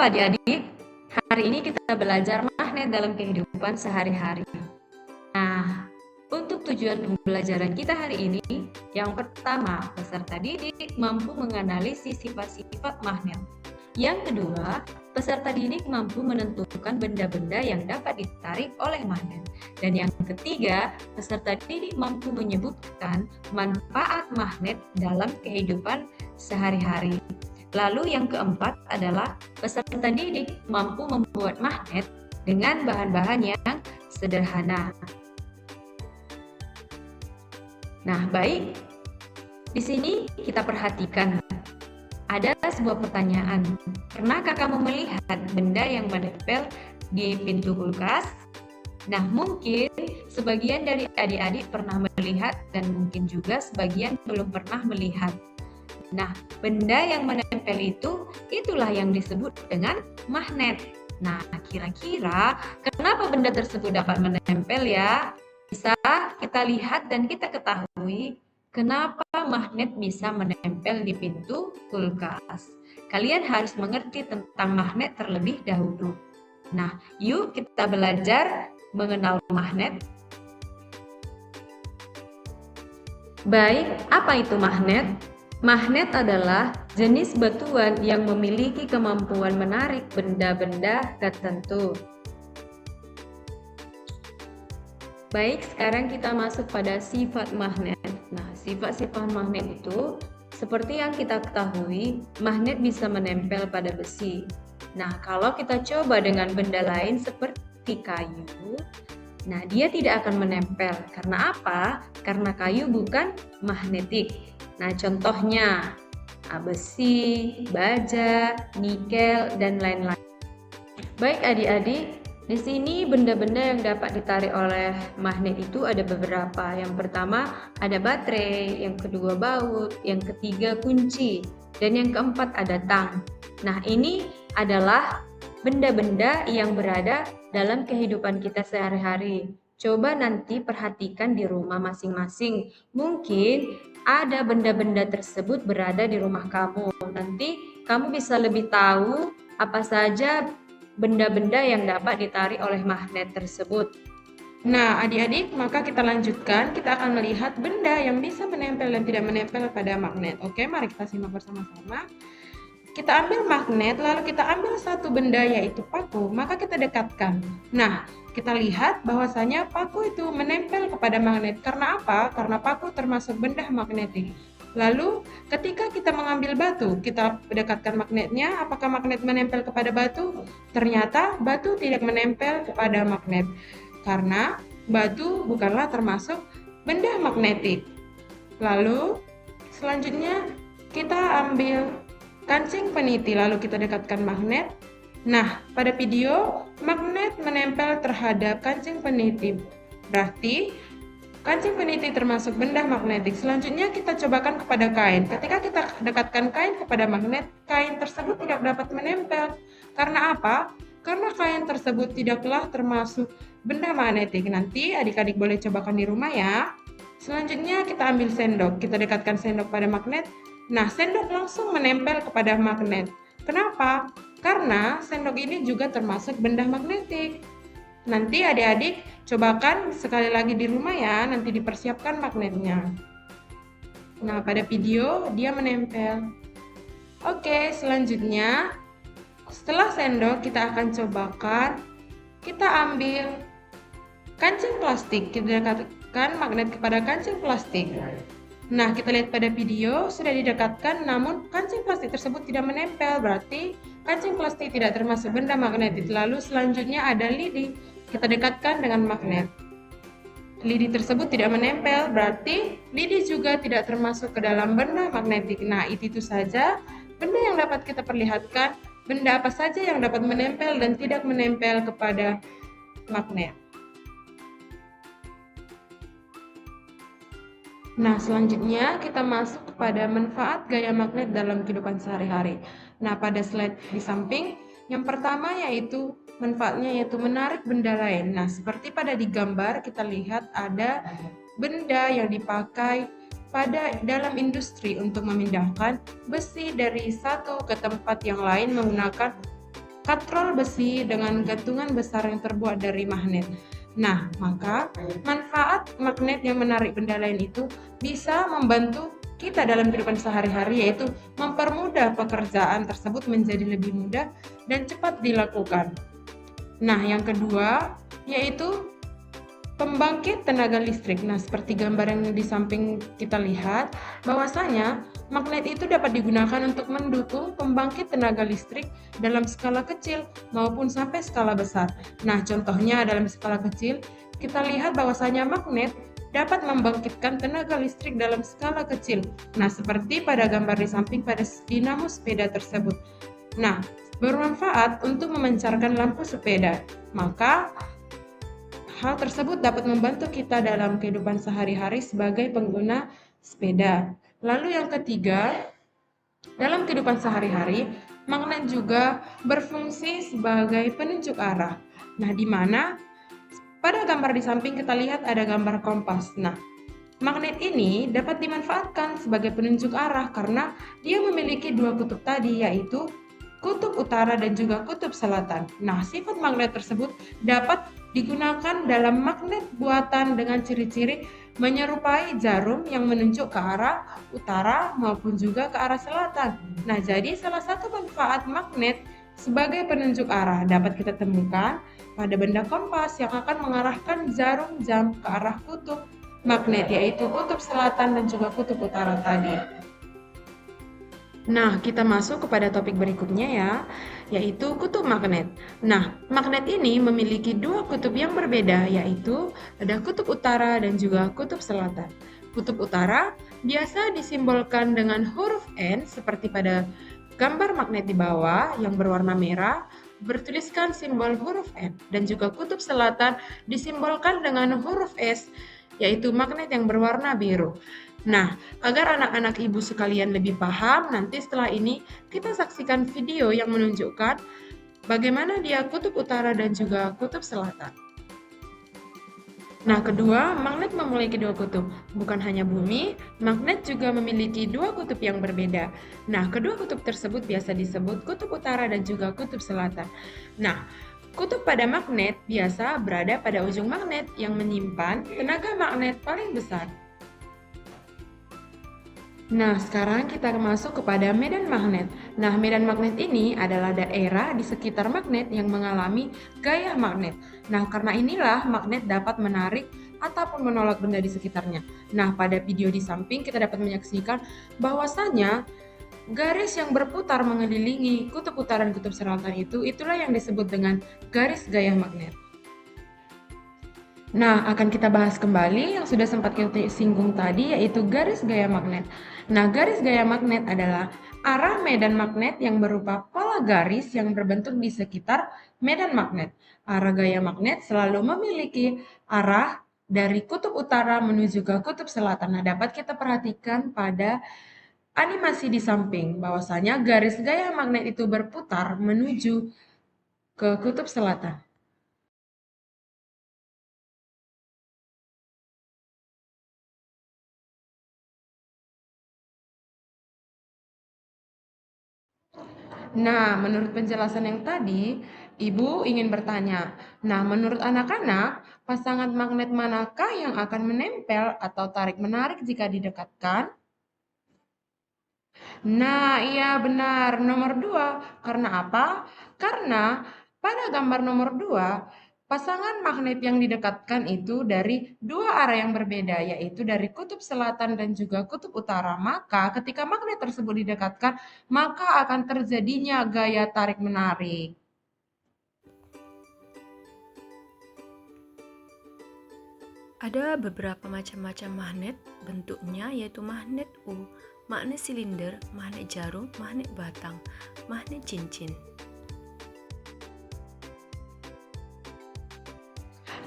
Halo adik-adik, hari ini kita belajar magnet dalam kehidupan sehari-hari. Nah, untuk tujuan pembelajaran kita hari ini, yang pertama, peserta didik mampu menganalisis sifat-sifat magnet. Yang kedua, peserta didik mampu menentukan benda-benda yang dapat ditarik oleh magnet. Dan yang ketiga, peserta didik mampu menyebutkan manfaat magnet dalam kehidupan sehari-hari. Lalu yang keempat adalah peserta didik mampu membuat magnet dengan bahan-bahan yang sederhana. Nah, baik. Di sini kita perhatikan ada sebuah pertanyaan. Pernahkah kamu melihat benda yang menempel di pintu kulkas? Nah, mungkin sebagian dari adik-adik pernah melihat dan mungkin juga sebagian belum pernah melihat. Nah, benda yang menempel itulah yang disebut dengan magnet. Nah, kira-kira kenapa benda tersebut dapat menempel ya? Bisa kita lihat dan kita ketahui kenapa magnet bisa menempel di pintu kulkas. Kalian harus mengerti tentang magnet terlebih dahulu. Nah, yuk kita belajar mengenal magnet. Baik, apa itu magnet? Magnet adalah jenis batuan yang memiliki kemampuan menarik benda-benda tertentu. Baik, sekarang kita masuk pada sifat magnet. Nah, sifat-sifat magnet itu seperti yang kita ketahui, magnet bisa menempel pada besi. Nah, kalau kita coba dengan benda lain seperti kayu, nah dia tidak akan menempel. Karena apa? Karena kayu bukan magnetik. Nah, contohnya besi, baja, nikel, dan lain-lain. Baik adik-adik, di sini benda-benda yang dapat ditarik oleh magnet itu ada beberapa. Yang pertama ada baterai, yang kedua baut, yang ketiga kunci, dan yang keempat ada tang. Nah, ini adalah benda-benda yang berada dalam kehidupan kita sehari-hari. Coba nanti perhatikan di rumah masing-masing. Mungkin ada benda-benda tersebut berada di rumah kamu. Nanti kamu bisa lebih tahu apa saja benda-benda yang dapat ditarik oleh magnet tersebut. Nah, adik-adik, maka kita lanjutkan. Kita akan melihat benda yang bisa menempel dan tidak menempel pada magnet. Oke, mari kita simak bersama-sama. Kita ambil magnet, lalu kita ambil satu benda yaitu paku, maka kita dekatkan. Nah, kita lihat bahwasanya paku itu menempel kepada magnet. Karena apa? Karena paku termasuk benda magnetik. Lalu, ketika kita mengambil batu, kita dekatkan magnetnya, apakah magnet menempel kepada batu? Ternyata batu tidak menempel kepada magnet. Karena batu bukanlah termasuk benda magnetik. Lalu, selanjutnya kita ambil kancing peniti, lalu kita dekatkan magnet. Nah, pada video, magnet menempel terhadap kancing peniti. Berarti, kancing peniti termasuk benda magnetik. Selanjutnya kita cobakan kepada kain. Ketika kita dekatkan kain kepada magnet, kain tersebut tidak dapat menempel. Karena apa? Karena kain tersebut tidaklah termasuk benda magnetik. Nanti adik-adik boleh cobakan di rumah ya. Selanjutnya kita ambil sendok. Kita dekatkan sendok pada magnet. Nah, sendok langsung menempel kepada magnet. Kenapa? Karena sendok ini juga termasuk benda magnetik. Nanti adik-adik cobakan sekali lagi di rumah ya, nanti dipersiapkan magnetnya. Nah, pada video dia menempel. Oke, selanjutnya setelah sendok kita akan cobakan, kita ambil kancing plastik, kita dekatkan magnet kepada kancing plastik. Nah, kita lihat pada video sudah didekatkan, namun kancing plastik tersebut tidak menempel, berarti kancing plastik tidak termasuk benda magnetik. Lalu selanjutnya ada lidi, kita dekatkan dengan magnet. Lidi tersebut tidak menempel, berarti lidi juga tidak termasuk ke dalam benda magnetik. Nah, itu saja benda yang dapat kita perlihatkan, benda apa saja yang dapat menempel dan tidak menempel kepada magnet. Nah, selanjutnya kita masuk kepada manfaat gaya magnet dalam kehidupan sehari-hari. Nah, pada slide di samping, yang pertama yaitu manfaatnya yaitu menarik benda lain. Nah, seperti pada di gambar kita lihat ada benda yang dipakai pada dalam industri untuk memindahkan besi dari satu ke tempat yang lain menggunakan katrol besi dengan gantungan besar yang terbuat dari magnet. Nah, maka manfaat magnet yang menarik benda lain itu bisa membantu kita dalam kehidupan sehari-hari, yaitu mempermudah pekerjaan tersebut menjadi lebih mudah dan cepat dilakukan. Nah, yang kedua yaitu pembangkit tenaga listrik. Nah, seperti gambar yang di samping kita lihat, bahwasanya magnet itu dapat digunakan untuk mendukung pembangkit tenaga listrik dalam skala kecil maupun sampai skala besar. Nah, contohnya dalam skala kecil, kita lihat bahwasanya magnet dapat membangkitkan tenaga listrik dalam skala kecil. Nah, seperti pada gambar di samping pada dinamo sepeda tersebut. Nah, bermanfaat untuk memancarkan lampu sepeda. Maka hal tersebut dapat membantu kita dalam kehidupan sehari-hari sebagai pengguna sepeda. Lalu yang ketiga, dalam kehidupan sehari-hari, magnet juga berfungsi sebagai penunjuk arah. Nah, di mana pada gambar di samping kita lihat ada gambar kompas. Nah, magnet ini dapat dimanfaatkan sebagai penunjuk arah karena dia memiliki dua kutub tadi, yaitu kutub utara dan juga kutub selatan. Nah, sifat magnet tersebut dapat digunakan dalam magnet buatan dengan ciri-ciri menyerupai jarum yang menunjuk ke arah utara maupun juga ke arah selatan. Nah, jadi salah satu manfaat magnet sebagai penunjuk arah dapat kita temukan pada benda kompas yang akan mengarahkan jarum jam ke arah kutub magnet, yaitu kutub selatan dan juga kutub utara tadi. Nah, kita masuk kepada topik berikutnya ya, yaitu kutub magnet. Nah, magnet ini memiliki dua kutub yang berbeda, yaitu ada kutub utara dan juga kutub selatan. Kutub utara biasa disimbolkan dengan huruf N seperti pada gambar magnet di bawah yang berwarna merah bertuliskan simbol huruf N, dan juga kutub selatan disimbolkan dengan huruf S, yaitu magnet yang berwarna biru. Nah, agar anak-anak ibu sekalian lebih paham, nanti setelah ini kita saksikan video yang menunjukkan bagaimana dia kutub utara dan juga kutub selatan. Nah, kedua, magnet memiliki dua kutub. Bukan hanya bumi, magnet juga memiliki dua kutub yang berbeda. Nah, kedua kutub tersebut biasa disebut kutub utara dan juga kutub selatan. Nah, kutub pada magnet biasa berada pada ujung magnet yang menyimpan tenaga magnet paling besar. Nah, sekarang kita masuk kepada medan magnet. Nah, medan magnet ini adalah daerah di sekitar magnet yang mengalami gaya magnet. Nah, karena inilah magnet dapat menarik ataupun menolak benda di sekitarnya. Nah, pada video di samping kita dapat menyaksikan bahwasanya garis yang berputar mengelilingi kutub utara dan kutub selatan itulah yang disebut dengan garis gaya magnet. Nah, akan kita bahas kembali yang sudah sempat kita singgung tadi, yaitu garis gaya magnet. Nah, garis gaya magnet adalah arah medan magnet yang berupa pola garis yang berbentuk di sekitar medan magnet. Arah gaya magnet selalu memiliki arah dari kutub utara menuju ke kutub selatan. Nah, dapat kita perhatikan pada animasi di samping, bahwasanya garis gaya magnet itu berputar menuju ke kutub selatan. Nah, menurut penjelasan yang tadi, Ibu ingin bertanya, nah menurut anak-anak, pasangan magnet manakah yang akan menempel atau tarik-menarik jika didekatkan? Nah, iya benar, nomor 2. Karena apa? Karena pada gambar nomor 2, pasangan magnet yang didekatkan itu dari dua arah yang berbeda, yaitu dari kutub selatan dan juga kutub utara. Maka ketika magnet tersebut didekatkan, maka akan terjadinya gaya tarik-menarik. Ada beberapa macam-macam magnet bentuknya, yaitu magnet U, magnet silinder, magnet jarum, magnet batang, magnet cincin.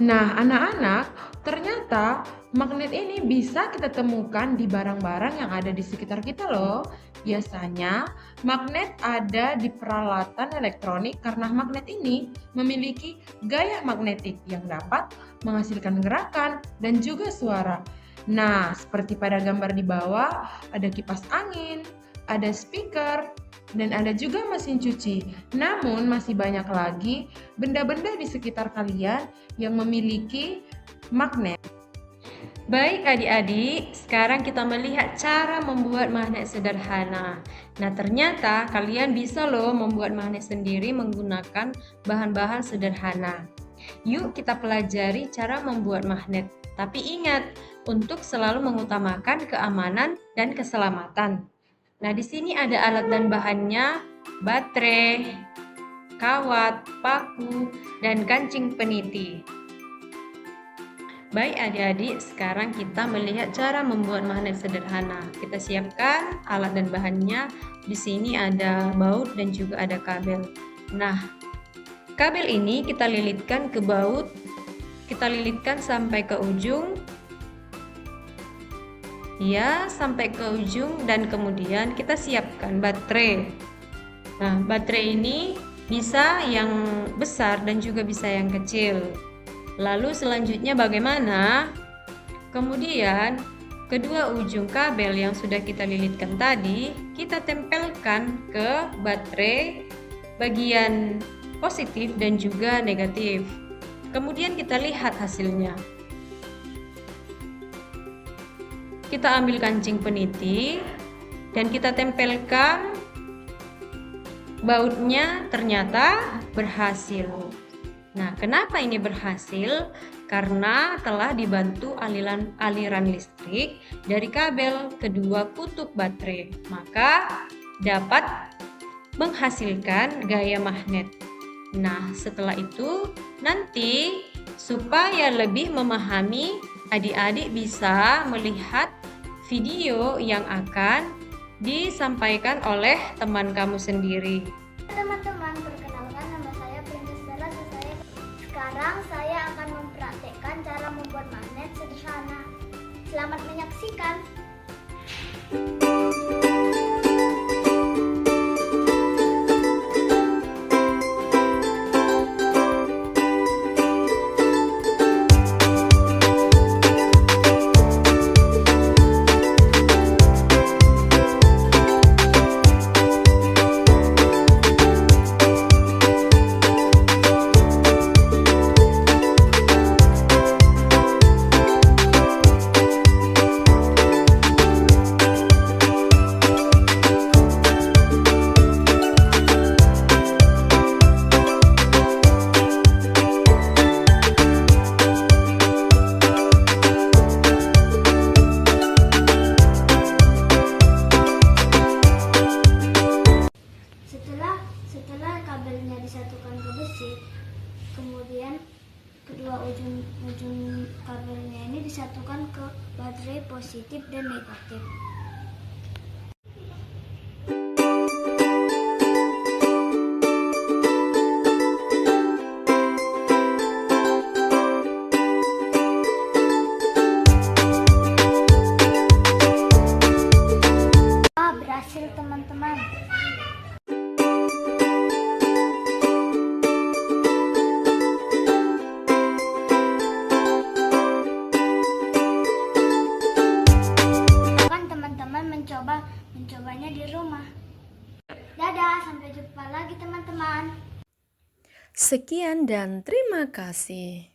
Nah, anak-anak, ternyata magnet ini bisa kita temukan di barang-barang yang ada di sekitar kita loh. Biasanya, magnet ada di peralatan elektronik karena magnet ini memiliki gaya magnetik yang dapat menghasilkan gerakan dan juga suara. Nah, seperti pada gambar di bawah, ada kipas angin, ada speaker, dan ada juga mesin cuci. Namun masih banyak lagi benda-benda di sekitar kalian yang memiliki magnet. Baik adik-adik, sekarang kita melihat cara membuat magnet sederhana. Nah, ternyata kalian bisa loh membuat magnet sendiri menggunakan bahan-bahan sederhana. Yuk kita pelajari cara membuat magnet. Tapi ingat, untuk selalu mengutamakan keamanan dan keselamatan. Nah, di sini ada alat dan bahannya, baterai, kawat, paku, dan kancing peniti. Baik adik-adik, sekarang kita melihat cara membuat magnet sederhana. Kita siapkan alat dan bahannya. Di sini ada baut dan juga ada kabel. Nah, kabel ini kita lilitkan ke baut. Kita lilitkan sampai ke ujung. Ya, sampai ke ujung dan kemudian kita siapkan baterai. Nah, baterai ini bisa yang besar dan juga bisa yang kecil. Lalu selanjutnya bagaimana? Kemudian kedua ujung kabel yang sudah kita lilitkan tadi kita tempelkan ke baterai bagian positif dan juga negatif. Kemudian kita lihat hasilnya. Kita ambil kancing peniti dan kita tempelkan. Bautnya ternyata berhasil. Nah, kenapa ini berhasil? Karena telah dibantu aliran listrik dari kabel kedua kutub baterai, maka dapat menghasilkan gaya magnet. Nah, setelah itu nanti supaya lebih memahami, adik-adik bisa melihat video yang akan disampaikan oleh teman kamu sendiri. Teman-teman, perkenalkan nama saya Princess Bella. Sekarang saya akan mempraktekkan cara membuat magnet sederhana. Selamat menyaksikan. Setelah kabelnya disatukan ke besi, kemudian kedua ujung kabelnya ini disatukan ke baterai positif dan negatif. Berhasil teman-teman. Mencobanya di rumah. Dadah, sampai jumpa lagi teman-teman. Sekian dan terima kasih.